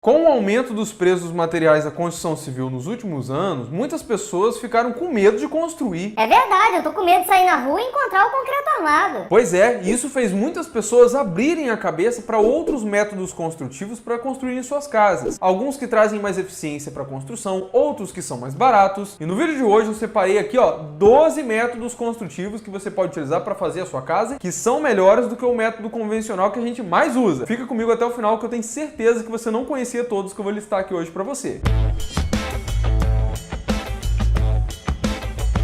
Com o aumento dos preços dos materiais da construção civil nos últimos anos, muitas pessoas ficaram com medo de construir. É verdade, eu tô com medo de sair na rua e encontrar o concreto armado. Pois é, e isso fez muitas pessoas abrirem a cabeça para outros métodos construtivos para construírem suas casas. Alguns que trazem mais eficiência para a construção, outros que são mais baratos. E no vídeo de hoje eu separei aqui, 12 métodos construtivos que você pode utilizar para fazer a sua casa, que são melhores do que o método convencional que a gente mais usa. Fica comigo até o final que eu tenho certeza que você não conhecia todos que eu vou listar aqui hoje para você.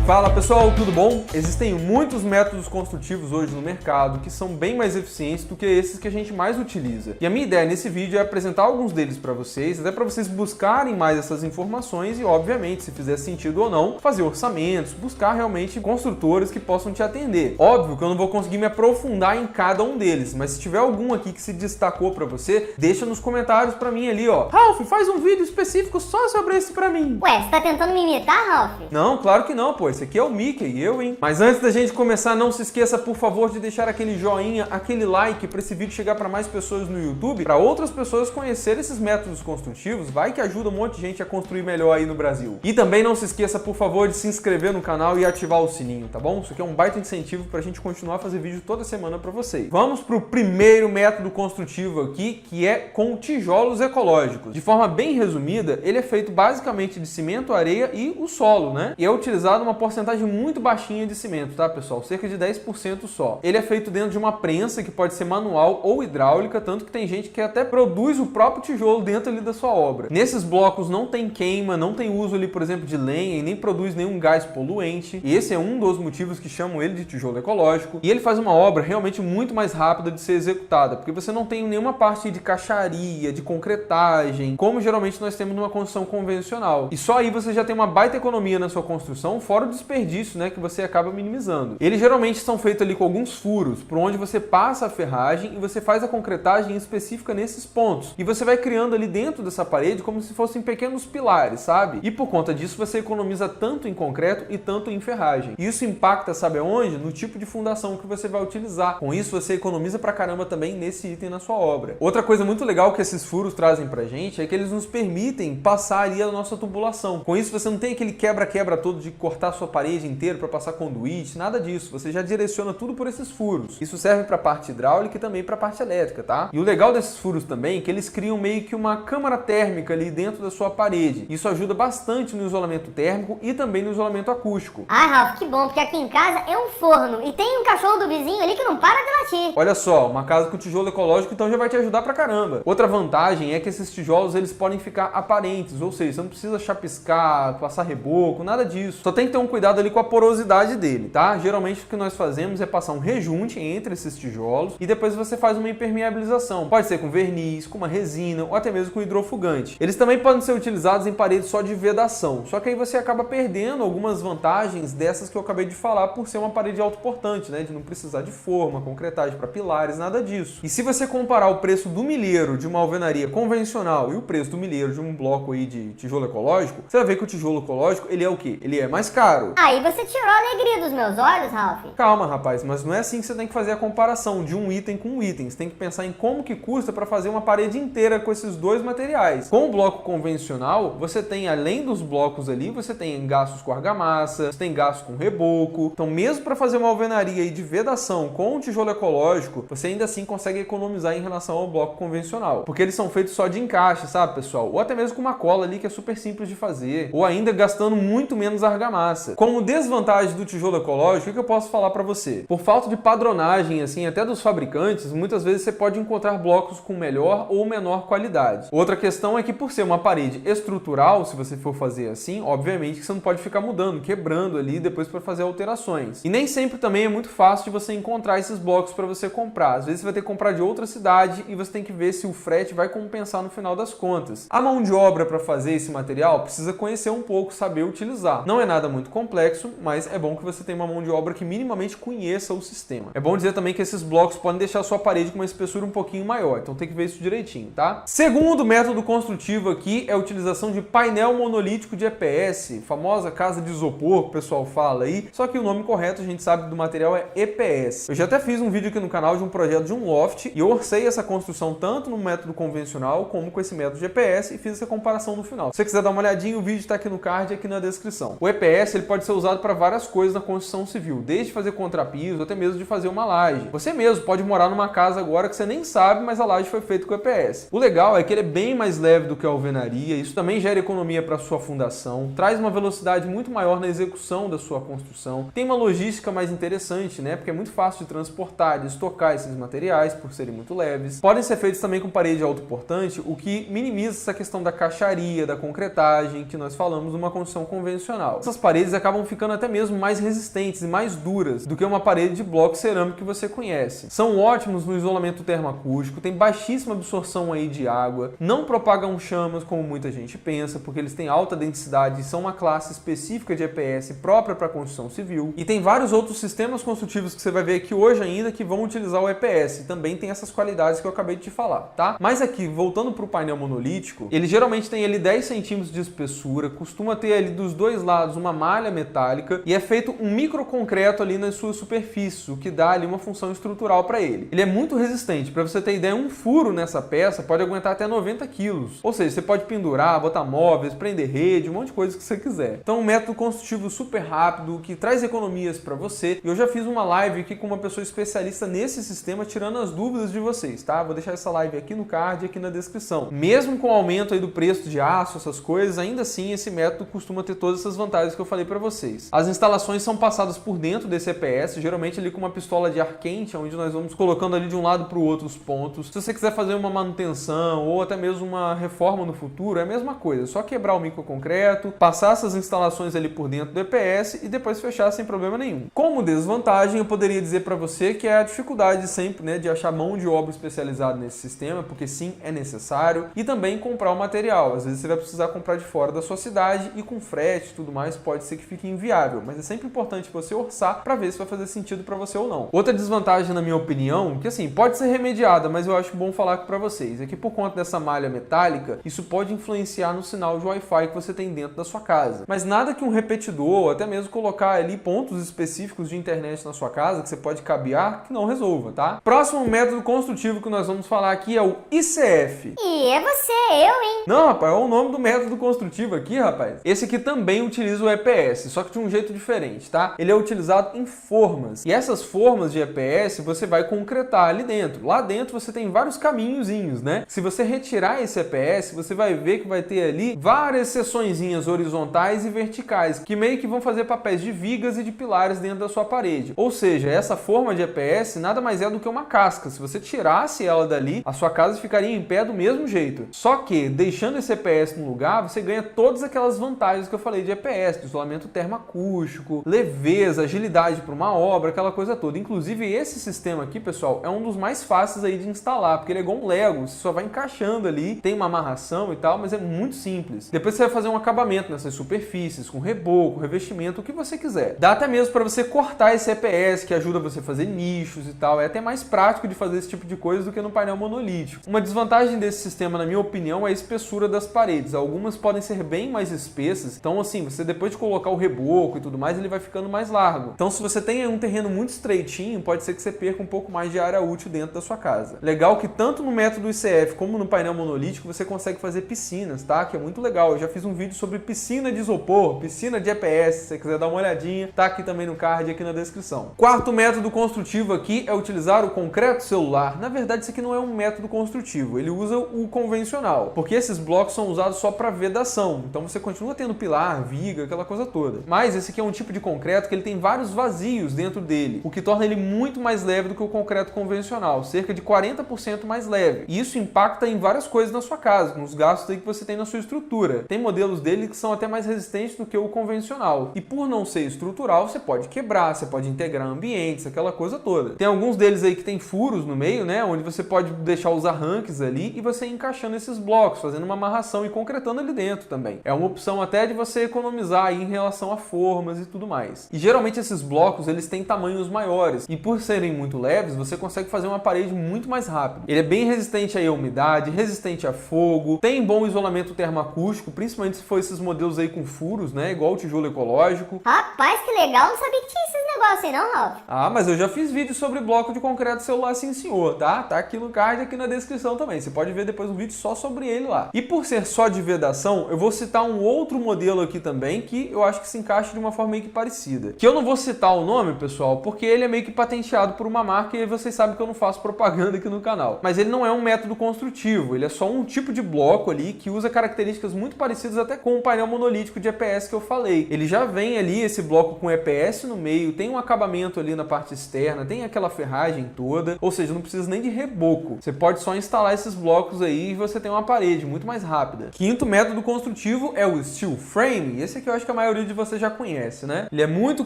Fala pessoal, tudo bom? Existem muitos métodos construtivos hoje no mercado que são bem mais eficientes do que esses que a gente mais utiliza. E a minha ideia nesse vídeo é apresentar alguns deles para vocês, até para vocês buscarem mais essas informações e, obviamente, se fizer sentido ou não, fazer orçamentos, buscar realmente construtores que possam te atender. Óbvio que eu não vou conseguir me aprofundar em cada um deles, mas se tiver algum aqui que se destacou para você, deixa nos comentários para mim ali, Ralph, faz um vídeo específico só sobre esse para mim. Ué, você tá tentando me imitar, Ralph? Não, claro que não, pô. Esse aqui é o Mickey, hein? Mas antes da gente começar, não se esqueça, por favor, de deixar aquele joinha, aquele like para esse vídeo chegar para mais pessoas no YouTube, para outras pessoas conhecerem esses métodos construtivos, vai que ajuda um monte de gente a construir melhor aí no Brasil. E também não se esqueça, por favor, de se inscrever no canal e ativar o sininho, tá bom? Isso aqui é um baita incentivo pra gente continuar a fazer vídeo toda semana para vocês. Vamos pro primeiro método construtivo aqui, que é com tijolos ecológicos. De forma bem resumida, ele é feito basicamente de cimento, areia e o solo, né? E é utilizado uma porcentagem muito baixinha de cimento, tá, pessoal? Cerca de 10% só. Ele é feito dentro de uma prensa que pode ser manual ou hidráulica, tanto que tem gente que até produz o próprio tijolo dentro ali da sua obra. Nesses blocos não tem queima, não tem uso ali, por exemplo, de lenha e nem produz nenhum gás poluente. E esse é um dos motivos que chamam ele de tijolo ecológico. E ele faz uma obra realmente muito mais rápida de ser executada, porque você não tem nenhuma parte de caixaria, de concretagem, como geralmente nós temos numa construção convencional. E só aí você já tem uma baita economia na sua construção, fora o desperdício, né, que você acaba minimizando. Eles geralmente são feitos ali com alguns furos, por onde você passa a ferragem e você faz a concretagem específica nesses pontos. E você vai criando ali dentro dessa parede como se fossem pequenos pilares, sabe? E por conta disso você economiza tanto em concreto e tanto em ferragem. E isso impacta, sabe aonde? No tipo de fundação que você vai utilizar. Com isso você economiza pra caramba também nesse item na sua obra. Outra coisa muito legal que esses furos trazem pra gente é que eles nos permitem passar ali a nossa tubulação. Com isso você não tem aquele quebra-quebra todo de cortar sua parede inteira para passar conduíte, nada disso. Você já direciona tudo por esses furos. Isso serve para a parte hidráulica e também para a parte elétrica, tá? E o legal desses furos também é que eles criam meio que uma câmara térmica ali dentro da sua parede. Isso ajuda bastante no isolamento térmico e também no isolamento acústico. Ai, Ralph, que bom, porque aqui em casa é um forno e tem um cachorro do vizinho ali que não para de latir. Olha só, uma casa com tijolo ecológico então já vai te ajudar pra caramba. Outra vantagem é que esses tijolos eles podem ficar aparentes, ou seja, você não precisa chapiscar, passar reboco, nada disso. Só tem que ter um cuidado ali com a porosidade dele, tá? Geralmente o que nós fazemos é passar um rejunte entre esses tijolos e depois você faz uma impermeabilização. Pode ser com verniz, com uma resina ou até mesmo com hidrofugante. Eles também podem ser utilizados em paredes só de vedação, só que aí você acaba perdendo algumas vantagens dessas que eu acabei de falar por ser uma parede autoportante, né? De não precisar de forma, concretagem para pilares, nada disso. E se você comparar o preço do milheiro de uma alvenaria convencional e o preço do milheiro de um bloco aí de tijolo ecológico, você vai ver que o tijolo ecológico, ele é o quê? Ele é mais caro. Aí você tirou a alegria dos meus olhos, Ralph. Calma, rapaz, mas não é assim que você tem que fazer a comparação de um item com um item. Você tem que pensar em como que custa para fazer uma parede inteira com esses dois materiais. Com o bloco convencional, você tem, além dos blocos ali, você tem gastos com argamassa, você tem gastos com reboco. Então, mesmo para fazer uma alvenaria aí de vedação com um tijolo ecológico, você ainda assim consegue economizar em relação ao bloco convencional. Porque eles são feitos só de encaixe, sabe, pessoal? Ou até mesmo com uma cola ali que é super simples de fazer. Ou ainda gastando muito menos argamassa. Como desvantagem do tijolo ecológico, o que eu posso falar para você? Por falta de padronagem, assim, até dos fabricantes, muitas vezes você pode encontrar blocos com melhor ou menor qualidade. Outra questão é que por ser uma parede estrutural, se você for fazer assim, obviamente que você não pode ficar mudando, quebrando ali depois para fazer alterações. E nem sempre também é muito fácil de você encontrar esses blocos para você comprar. Às vezes você vai ter que comprar de outra cidade e você tem que ver se o frete vai compensar no final das contas. A mão de obra para fazer esse material precisa conhecer um pouco, saber utilizar. Não é nada muito complexo, mas é bom que você tenha uma mão de obra que minimamente conheça o sistema. É bom dizer também que esses blocos podem deixar a sua parede com uma espessura um pouquinho maior, então tem que ver isso direitinho, tá? Segundo método construtivo aqui é a utilização de painel monolítico de EPS, famosa casa de isopor que o pessoal fala aí, só que o nome correto a gente sabe do material é EPS. Eu já até fiz um vídeo aqui no canal de um projeto de um loft e eu orcei essa construção tanto no método convencional como com esse método de EPS e fiz essa comparação no final. Se você quiser dar uma olhadinha, o vídeo está aqui no card e aqui na descrição. O EPS ele pode ser usado para várias coisas na construção civil, desde fazer contrapiso até mesmo de fazer uma laje. Você mesmo pode morar numa casa agora que você nem sabe, mas a laje foi feita com EPS. O legal é que ele é bem mais leve do que a alvenaria, isso também gera economia para sua fundação, traz uma velocidade muito maior na execução da sua construção, tem uma logística mais interessante, né? Porque é muito fácil de transportar, de estocar esses materiais por serem muito leves. Podem ser feitos também com parede autoportante, o que minimiza essa questão da caixaria, da concretagem que nós falamos numa construção convencional. Essas paredes acabam ficando até mesmo mais resistentes e mais duras do que uma parede de bloco cerâmico que você conhece. São ótimos no isolamento termoacústico, tem baixíssima absorção aí de água, não propagam chamas como muita gente pensa, porque eles têm alta densidade e são uma classe específica de EPS própria para construção civil. E tem vários outros sistemas construtivos que você vai ver aqui hoje ainda que vão utilizar o EPS. E também tem essas qualidades que eu acabei de te falar, tá? Mas aqui, voltando para o painel monolítico, ele geralmente tem ali 10 centímetros de espessura, costuma ter ali dos dois lados uma malha metálica e é feito um microconcreto ali nas suas superfícies, o que dá ali uma função estrutural para ele. Ele é muito resistente. Para você ter ideia, um furo nessa peça pode aguentar até 90 quilos. Ou seja, você pode pendurar, botar móveis, prender rede, um monte de coisa que você quiser. Então, um método construtivo super rápido, que traz economias para você. E eu já fiz uma live aqui com uma pessoa especialista nesse sistema, tirando as dúvidas de vocês, tá? Vou deixar essa live aqui no card e aqui na descrição. Mesmo com o aumento aí do preço de aço, essas coisas, ainda assim esse método costuma ter todas essas vantagens que eu falei para vocês. As instalações são passadas por dentro desse EPS, geralmente ali com uma pistola de ar quente, onde nós vamos colocando ali de um lado para o outro os pontos. Se você quiser fazer uma manutenção ou até mesmo uma reforma no futuro, é a mesma coisa, é só quebrar o microconcreto, passar essas instalações ali por dentro do EPS e depois fechar sem problema nenhum. Como desvantagem, eu poderia dizer para você que é a dificuldade sempre, né, de achar mão de obra especializada nesse sistema, porque sim, é necessário, e também comprar o material. Às vezes você vai precisar comprar de fora da sua cidade e com frete e tudo mais pode ser que fique inviável, mas é sempre importante você orçar para ver se vai fazer sentido para você ou não. Outra desvantagem, na minha opinião, que assim, pode ser remediada, mas eu acho bom falar para vocês, é que por conta dessa malha metálica, isso pode influenciar no sinal de Wi-Fi que você tem dentro da sua casa. Mas nada que um repetidor, ou até mesmo colocar ali pontos específicos de internet na sua casa, que você pode cabear, que não resolva, tá? Próximo método construtivo que nós vamos falar aqui é o ICF. E é você, eu, hein? Não, rapaz, é o nome do método construtivo aqui, rapaz. Esse aqui também utiliza o EPS, só que de um jeito diferente, tá? Ele é utilizado em formas. E essas formas de EPS você vai concretar ali dentro. Lá dentro você tem vários caminhozinhos, né? Se você retirar esse EPS, você vai ver que vai ter ali várias seçõezinhas horizontais e verticais, que meio que vão fazer papéis de vigas e de pilares dentro da sua parede. Ou seja, essa forma de EPS nada mais é do que uma casca. Se você tirasse ela dali, a sua casa ficaria em pé do mesmo jeito. Só que, deixando esse EPS no lugar, você ganha todas aquelas vantagens que eu falei de EPS, de isolamento termoacústico, leveza, agilidade para uma obra, aquela coisa toda. Inclusive, esse sistema aqui, pessoal, é um dos mais fáceis aí de instalar, porque ele é igual um Lego, você só vai encaixando ali, tem uma amarração e tal, mas é muito simples. Depois você vai fazer um acabamento nessas superfícies, com reboco, revestimento, o que você quiser. Dá até mesmo para você cortar esse EPS, que ajuda você a fazer nichos e tal. É até mais prático de fazer esse tipo de coisa do que no painel monolítico. Uma desvantagem desse sistema, na minha opinião, é a espessura das paredes. Algumas podem ser bem mais espessas, então assim, você depois de colocar o reboco e tudo mais, ele vai ficando mais largo. Então se você tem um terreno muito estreitinho, pode ser que você perca um pouco mais de área útil dentro da sua casa. Legal que tanto no método ICF como no painel monolítico você consegue fazer piscinas, tá? Que é muito legal. Eu já fiz um vídeo sobre piscina de isopor, piscina de EPS, se você quiser dar uma olhadinha, tá aqui também no card, aqui na descrição. Quarto método construtivo aqui é utilizar o concreto celular. Na verdade, isso aqui não é um método construtivo, ele usa o convencional, porque esses blocos são usados só para vedação, então você continua tendo pilar, viga, aquela coisa toda. Mas esse aqui é um tipo de concreto que ele tem vários vazios dentro dele, o que torna ele muito mais leve do que o concreto convencional, cerca de 40% mais leve. E isso impacta em várias coisas na sua casa, nos gastos aí que você tem na sua estrutura. Tem modelos dele que são até mais resistentes do que o convencional. E por não ser estrutural, você pode quebrar, você pode integrar ambientes, aquela coisa toda. Tem alguns deles aí que tem furos no meio, né, onde você pode deixar os arranques ali e você ir encaixando esses blocos, fazendo uma amarração e concretando ali dentro também. É uma opção até de você economizar aí em relação relação a formas e tudo mais. E geralmente esses blocos, eles têm tamanhos maiores, e por serem muito leves, você consegue fazer uma parede muito mais rápido. Ele é bem resistente à umidade, resistente a fogo, tem bom isolamento termoacústico, principalmente se for esses modelos aí com furos, né, igual o tijolo ecológico. Rapaz, que legal, não sabia que tinha esses negócios aí não, Ralph. Ah, mas eu já fiz vídeo sobre bloco de concreto celular, sim senhor, tá? Tá aqui no card, aqui na descrição também. Você pode ver depois um vídeo só sobre ele lá. E por ser só de vedação, eu vou citar um outro modelo aqui também, que eu acho que se encaixa de uma forma meio que parecida. Que eu não vou citar o nome, pessoal, porque ele é meio que patenteado por uma marca e vocês sabem que eu não faço propaganda aqui no canal. Mas ele não é um método construtivo, ele é só um tipo de bloco ali que usa características muito parecidas até com o painel monolítico de EPS que eu falei. Ele já vem ali, esse bloco com EPS no meio, tem um acabamento ali na parte externa, tem aquela ferragem toda, ou seja, não precisa nem de reboco. Você pode só instalar esses blocos aí e você tem uma parede muito mais rápida. Quinto método construtivo é o steel frame. Esse aqui eu acho que a maioria de vocês já conhece, né? Ele é muito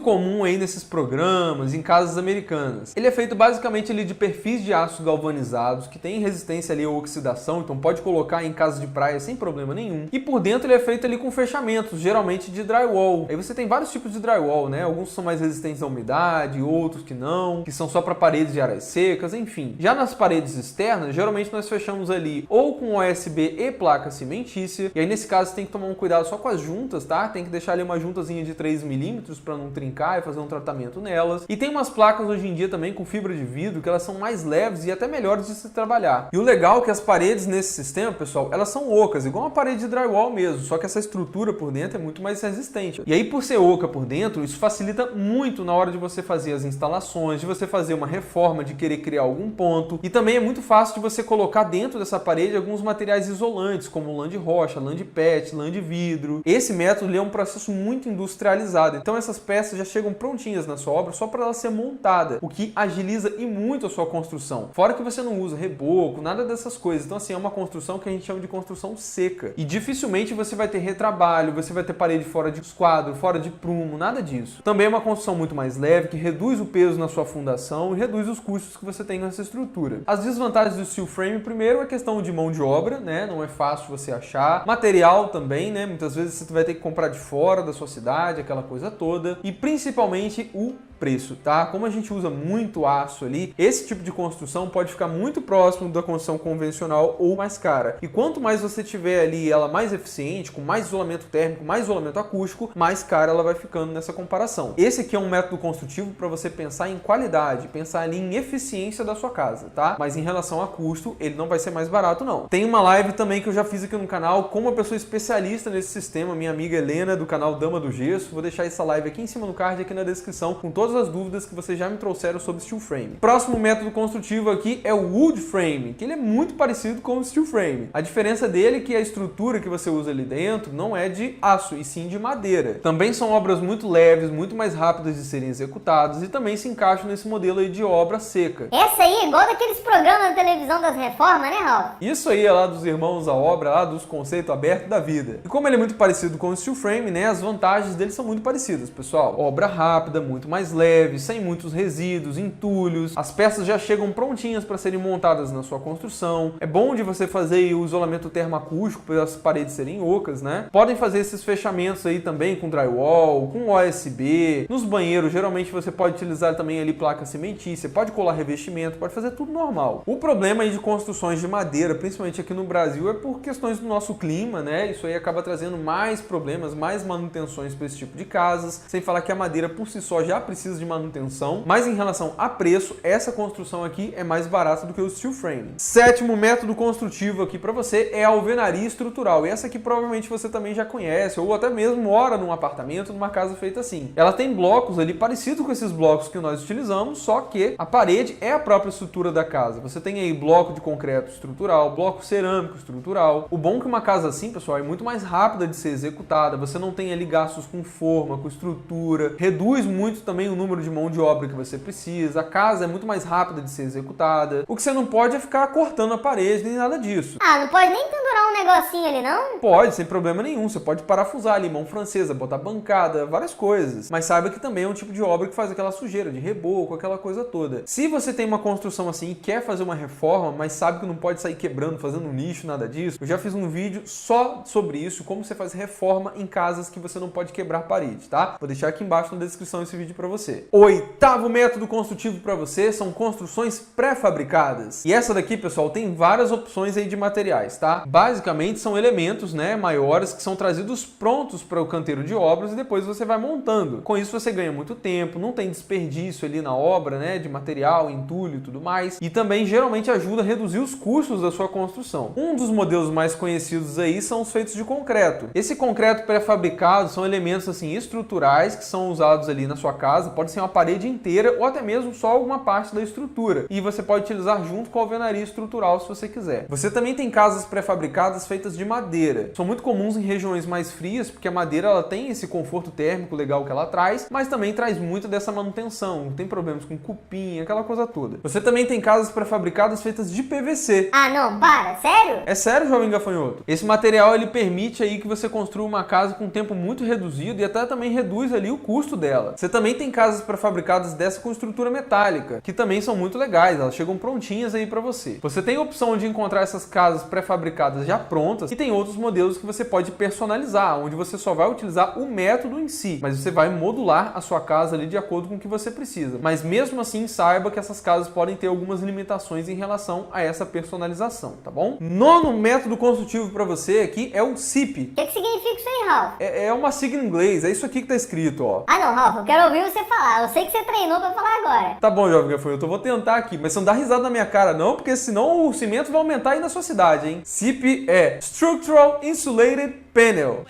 comum aí nesses programas, em casas americanas. Ele é feito basicamente ali de perfis de aço galvanizados, que tem resistência ali à oxidação, então pode colocar em casas de praia sem problema nenhum. E por dentro ele é feito ali com fechamentos, geralmente de drywall. Aí você tem vários tipos de drywall, né? Alguns são mais resistentes à umidade, outros que não, que são só para paredes de áreas secas, enfim. Já nas paredes externas, geralmente nós fechamos ali ou com OSB e placa cimentícia, e aí nesse caso você tem que tomar um cuidado só com as juntas, tá? Tem que deixar ali uma juntazinha de 3 milímetros para não trincar e fazer um tratamento nelas. E tem umas placas hoje em dia também com fibra de vidro que elas são mais leves e até melhores de se trabalhar. E o legal é que as paredes nesse sistema, pessoal, elas são ocas, igual uma parede de drywall mesmo, só que essa estrutura por dentro é muito mais resistente. E aí por ser oca por dentro, isso facilita muito na hora de você fazer as instalações, de você fazer uma reforma, de querer criar algum ponto. E também é muito fácil de você colocar dentro dessa parede alguns materiais isolantes, como lã de rocha, lã de PET, lã de vidro. Esse método é um processo muito industrializado, então essas peças já chegam prontinhas na sua obra só para ela ser montada, o que agiliza e muito a sua construção. Fora que você não usa reboco, nada dessas coisas. Então assim, é uma construção que a gente chama de construção seca. E dificilmente você vai ter retrabalho, você vai ter parede fora de esquadro, fora de prumo, nada disso. Também é uma construção muito mais leve, que reduz o peso na sua fundação e reduz os custos que você tem nessa estrutura. As desvantagens do steel frame, primeiro, é a questão de mão de obra, né? Não é fácil você achar. Material também, né? Muitas vezes você vai ter que comprar de fora da sua cidade, aquela coisa toda. E principalmente o preço, tá? Como a gente usa muito aço ali, esse tipo de construção pode ficar muito próximo da construção convencional ou mais cara. E quanto mais você tiver ali ela mais eficiente, com mais isolamento térmico, mais isolamento acústico, mais cara ela vai ficando nessa comparação. Esse aqui é um método construtivo para você pensar em qualidade, pensar ali em eficiência da sua casa, tá? Mas em relação a custo, ele não vai ser mais barato não. Tem uma live também que eu já fiz aqui no canal com uma pessoa especialista nesse sistema, minha amiga Helena, do canal Dama do Gesso. Vou deixar essa live aqui em cima no card, aqui na descrição, com todas as dúvidas que vocês já me trouxeram sobre steel frame. Próximo método construtivo aqui é o wood frame, que ele é muito parecido com o steel frame. A diferença dele é que a estrutura que você usa ali dentro não é de aço, e sim de madeira. Também são obras muito leves, muito mais rápidas de serem executadas e também se encaixam nesse modelo aí de obra seca. Essa aí é igual daqueles programas de televisão das reformas, né, Ralph? Isso aí é lá dos irmãos à obra, lá dos conceitos abertos da vida. E como ele é muito parecido com o steel frame, né, as vantagens dele são muito parecidas, pessoal. Obra rápida, muito mais leve, sem muitos resíduos, entulhos. As peças já chegam prontinhas para serem montadas na sua construção. É bom de você fazer o isolamento termoacústico para as paredes serem ocas, né? Podem fazer esses fechamentos aí também com drywall, com OSB. Nos banheiros, geralmente você pode utilizar também ali placa cimentícia, pode colar revestimento, pode fazer tudo normal. O problema aí de construções de madeira, principalmente aqui no Brasil, é por questões do nosso clima, né? Isso aí acaba trazendo mais problemas, mais manutenções para esse tipo de casas, sem falar que a madeira por si só já precisa de manutenção. Mas em relação a preço, essa construção aqui é mais barata do que o steel frame. Sétimo método construtivo aqui para você é a alvenaria estrutural. E essa aqui provavelmente você também já conhece, ou até mesmo mora num apartamento, numa casa feita assim. Ela tem blocos ali parecidos com esses blocos que nós utilizamos, só que a parede é a própria estrutura da casa. Você tem aí bloco de concreto estrutural, bloco cerâmico estrutural. O bom é que uma casa assim, pessoal, é muito mais rápida de ser executada. Você não tem ali gastos com forma, com estrutura, reduz muito também o número de mão de obra que você precisa, a casa é muito mais rápida de ser executada. O que você não pode é ficar cortando a parede nem nada disso. Ah, não pode nem pendurar comprar um negocinho ali, não? Pode, sem problema nenhum. Você pode parafusar limão francesa, botar bancada, várias coisas. Mas saiba que também é um tipo de obra que faz aquela sujeira, de reboco, aquela coisa toda. Se você tem uma construção assim e quer fazer uma reforma, mas sabe que não pode sair quebrando, fazendo um lixo, nada disso, eu já fiz um vídeo só sobre isso, como você faz reforma em casas que você não pode quebrar parede, tá? Vou deixar aqui embaixo na descrição esse vídeo para você. O oitavo método construtivo para você são construções pré-fabricadas. E essa daqui, pessoal, tem várias opções aí de materiais, tá? Basicamente são elementos, né, maiores que são trazidos prontos para o canteiro de obras e depois você vai montando. Com isso você ganha muito tempo, não tem desperdício ali na obra, né, de material, entulho e tudo mais. E também geralmente ajuda a reduzir os custos da sua construção. Um dos modelos mais conhecidos aí são os feitos de concreto. Esse concreto pré-fabricado são elementos assim estruturais que são usados ali na sua casa, pode ser uma parede inteira ou até mesmo só alguma parte da estrutura. E você pode utilizar junto com a alvenaria estrutural se você quiser. Você também tem casas pré-fabricadas feitas de madeira. São muito comuns em regiões mais frias, porque a madeira ela tem esse conforto térmico legal que ela traz, mas também traz muito dessa manutenção. Não tem problemas com cupim, aquela coisa toda. Você também tem casas pré-fabricadas feitas de PVC. Ah, não, para, sério? É sério, jovem gafanhoto? Esse material ele permite aí que você construa uma casa com um tempo muito reduzido e até também reduz ali o custo dela. Você também tem casas pré-fabricadas dessa com estrutura metálica, que também são muito legais, elas chegam prontinhas aí para você. Você tem a opção de encontrar essas casas pré-fabricadas já prontas e tem outros modelos que você pode personalizar, onde você só vai utilizar o método em si, mas você vai modular a sua casa ali de acordo com o que você precisa. Mas mesmo assim, saiba que essas casas podem ter algumas limitações em relação a essa personalização, tá bom? Nono método construtivo para você aqui é o SIP. O que significa isso aí, Ralph? É uma sigla em inglês, é isso aqui que tá escrito, ó. Ah, não, Ralph, eu quero ouvir você falar. Eu sei que você treinou pra falar agora. Tá bom, jovem gafanhoto, eu vou tentar aqui, mas você não dá risada na minha cara não, porque senão o cimento vai aumentar aí na sua cidade, hein? SIP é Structural Insulated Panel.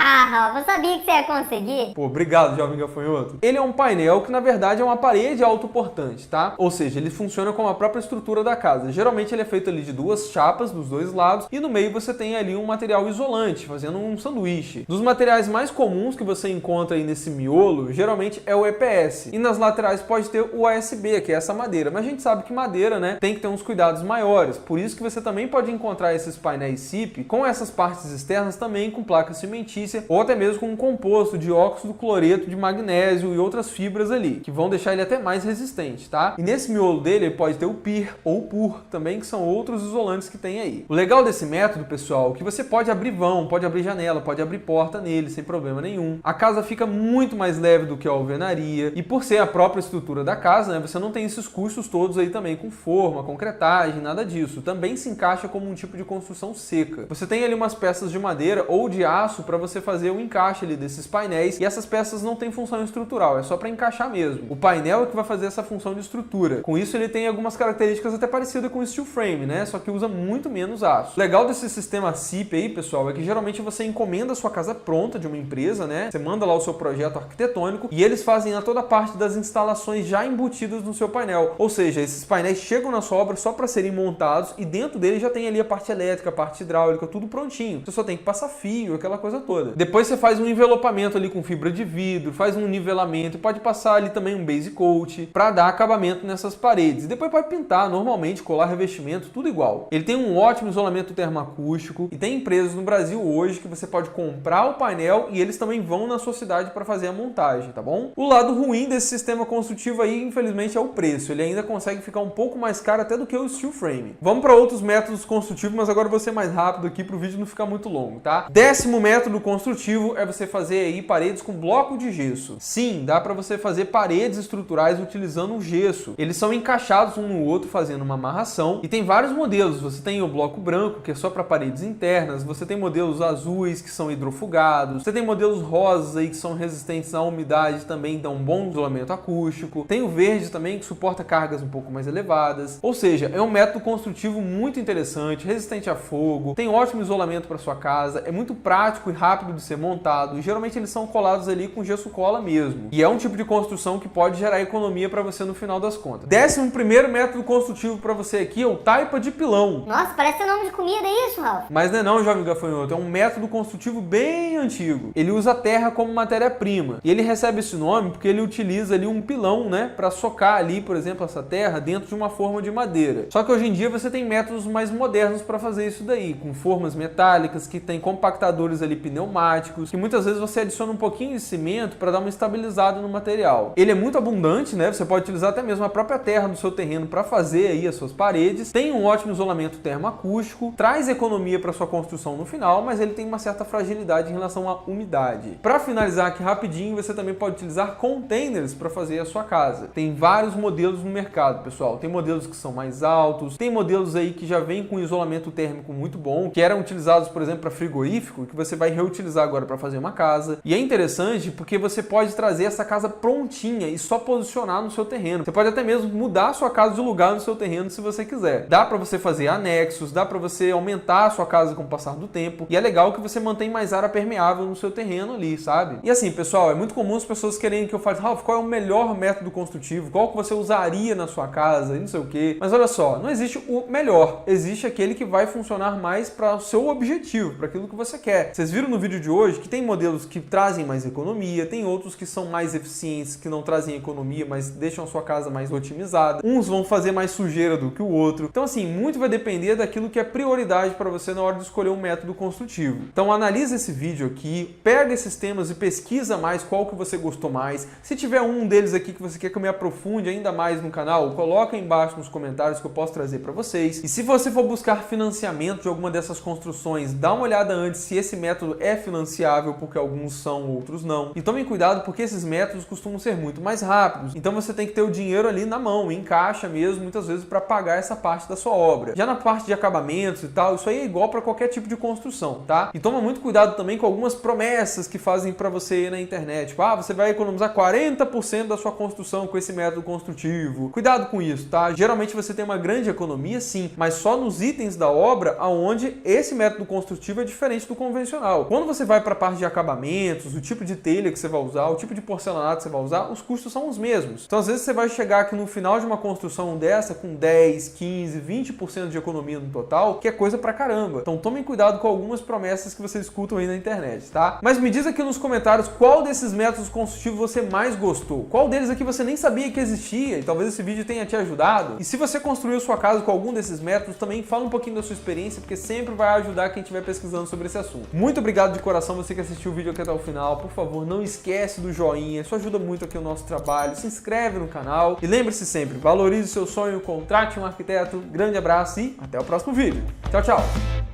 Ah, Ralph, eu sabia que você ia conseguir. Pô, obrigado, jovem gafanhoto. Ele é um painel que, na verdade, é uma parede autoportante, tá? Ou seja, ele funciona como a própria estrutura da casa. Geralmente ele é feito ali de duas chapas dos dois lados e no meio você tem ali um material isolante, fazendo um sanduíche. Dos materiais mais comuns que você encontra aí nesse miolo, geralmente é o EPS. E nas laterais pode ter o ASB, que é essa madeira. Mas a gente sabe que madeira, né, tem que ter uns cuidados maiores. Por isso que você também pode encontrar esses painéis SIP com essas partes externas também com placa cimentícia ou até mesmo com um composto de óxido cloreto de magnésio e outras fibras ali, que vão deixar ele até mais resistente, tá? E nesse miolo dele ele pode ter o PIR ou o PUR também, que são outros isolantes que tem aí. O legal desse método, pessoal, é que você pode abrir vão, pode abrir janela, pode abrir porta nele sem problema nenhum. A casa fica muito mais leve do que a alvenaria e por ser a própria estrutura da casa, né, você não tem esses custos todos aí também com forma, concretagem, nada disso. Também se encaixa como um tipo de construção seca. Você tem ali umas peças de madeira ou de aço para você fazer o encaixe ali desses painéis e essas peças não têm função estrutural, é só para encaixar mesmo. O painel é que vai fazer essa função de estrutura. Com isso ele tem algumas características até parecidas com o steel frame, né? Só que usa muito menos aço. O legal desse sistema SIP aí, pessoal, é que geralmente você encomenda a sua casa pronta de uma empresa, né? Você manda lá o seu projeto arquitetônico e eles fazem a toda parte das instalações já embutidas no seu painel. Ou seja, esses painéis chegam na sua obra só para serem montados e dentro dele já tem ali a parte elétrica, a parte hidráulica, tudo prontinho. Você só tem que passar fio, aquela coisa toda. Depois você faz um envelopamento ali com fibra de vidro, faz um nivelamento, pode passar ali também um base coat para dar acabamento nessas paredes. E depois pode pintar normalmente, colar revestimento, tudo igual. Ele tem um ótimo isolamento termoacústico e tem empresas no Brasil hoje que você pode comprar o painel e eles também vão na sua cidade para fazer a montagem, tá bom? O lado ruim desse sistema construtivo aí, infelizmente, é o preço. Ele ainda consegue ficar um pouco mais caro até do que o steel frame. Vamos para outros métodos construtivos, mas agora eu vou ser mais rápido aqui para o vídeo não ficar muito longo, tá? 10º método construtivo é você fazer aí paredes com bloco de gesso. Sim, dá para você fazer paredes estruturais utilizando o gesso. Eles são encaixados um no outro fazendo uma amarração e tem vários modelos. Você tem o bloco branco, que é só para paredes internas, você tem modelos azuis que são hidrofugados, você tem modelos rosas aí que são resistentes à umidade, também dão um bom isolamento acústico. Tem o verde também que suporta cargas um pouco mais elevadas. Ou seja, é um método construtivo muito interessante, resistente a fogo, tem ótimo isolamento para sua casa, é muito prático e rápido rápido de ser montado e geralmente eles são colados ali com gesso cola mesmo. E é um tipo de construção que pode gerar economia para você no final das contas. 11º método construtivo para você aqui é o taipa de pilão. Nossa, parece nome de comida isso, Ralph. Mas não, jovem gafanhoto, é um método construtivo bem antigo. Ele usa a terra como matéria-prima. E ele recebe esse nome porque ele utiliza ali um pilão, né, para socar ali, por exemplo, essa terra dentro de uma forma de madeira. Só que hoje em dia você tem métodos mais modernos para fazer isso daí, com formas metálicas, que tem compactadores ali pneumáticos, que muitas vezes você adiciona um pouquinho de cimento para dar uma estabilizada no material. Ele é muito abundante, né? Você pode utilizar até mesmo a própria terra do seu terreno para fazer aí as suas paredes. Tem um ótimo isolamento termoacústico, traz economia para sua construção no final, mas ele tem uma certa fragilidade em relação à umidade. Para finalizar aqui rapidinho, você também pode utilizar containers para fazer a sua casa. Tem vários modelos no mercado, pessoal. Tem modelos que são mais altos, tem modelos aí que já vêm com isolamento térmico muito bom, que eram utilizados, por exemplo, para frigorífico, que você vai reutilizar agora para fazer uma casa. E é interessante porque você pode trazer essa casa prontinha e só posicionar no seu terreno. Você pode até mesmo mudar a sua casa de lugar no seu terreno se você quiser. Dá para você fazer anexos, dá para você aumentar a sua casa com o passar do tempo. E é legal que você mantém mais área permeável no seu terreno ali, sabe? E assim, pessoal, é muito comum as pessoas querem que eu fale, Ralph, qual é o melhor método construtivo? Qual que você usaria na sua casa? E não sei o quê. Mas olha só, não existe o melhor. Existe aquele que vai funcionar mais para o seu objetivo, para aquilo que você quer. Vocês viram no vídeo de hoje que tem modelos que trazem mais economia, tem outros que são mais eficientes, que não trazem economia, mas deixam a sua casa mais otimizada. Uns vão fazer mais sujeira do que o outro. Então assim, muito vai depender daquilo que é prioridade para você na hora de escolher um método construtivo. Então analisa esse vídeo aqui, pega esses temas e pesquisa mais qual que você gostou mais. Se tiver um deles aqui que você quer que eu me aprofunde ainda mais no canal, coloca aí embaixo nos comentários que eu posso trazer para vocês. E se você for buscar financiamento de alguma dessas construções, dá uma olhada antes se esse método é financiável, porque alguns são, outros não. E tomem cuidado porque esses métodos costumam ser muito mais rápidos. Então você tem que ter o dinheiro ali na mão, em caixa mesmo, muitas vezes para pagar essa parte da sua obra. Já na parte de acabamentos e tal, isso aí é igual para qualquer tipo de construção, tá? E toma muito cuidado também com algumas promessas que fazem para você aí na internet. Tipo, você vai economizar 40% da sua construção com esse método construtivo. Cuidado com isso, tá? Geralmente você tem uma grande economia, sim, mas só nos itens da obra aonde esse método construtivo é diferente do convencional. Quando você vai para a parte de acabamentos, o tipo de telha que você vai usar, o tipo de porcelanato que você vai usar, os custos são os mesmos. Então às vezes você vai chegar aqui no final de uma construção dessa com 10, 15, 20% de economia no total, que é coisa pra caramba. Então tomem cuidado com algumas promessas que vocês escutam aí na internet, tá? Mas me diz aqui nos comentários qual desses métodos construtivos você mais gostou. Qual deles aqui você nem sabia que existia e talvez esse vídeo tenha te ajudado. E se você construiu sua casa com algum desses métodos, também fala um pouquinho da sua experiência, porque sempre vai ajudar quem estiver pesquisando sobre esse assunto. Muito obrigado de coração você que assistiu o vídeo aqui até o final. Por favor, não esquece do joinha, isso ajuda muito aqui o nosso trabalho. Se inscreve no canal e lembre-se sempre, valorize o seu sonho, contrate um arquiteto. Grande abraço e até o próximo vídeo. Tchau, tchau!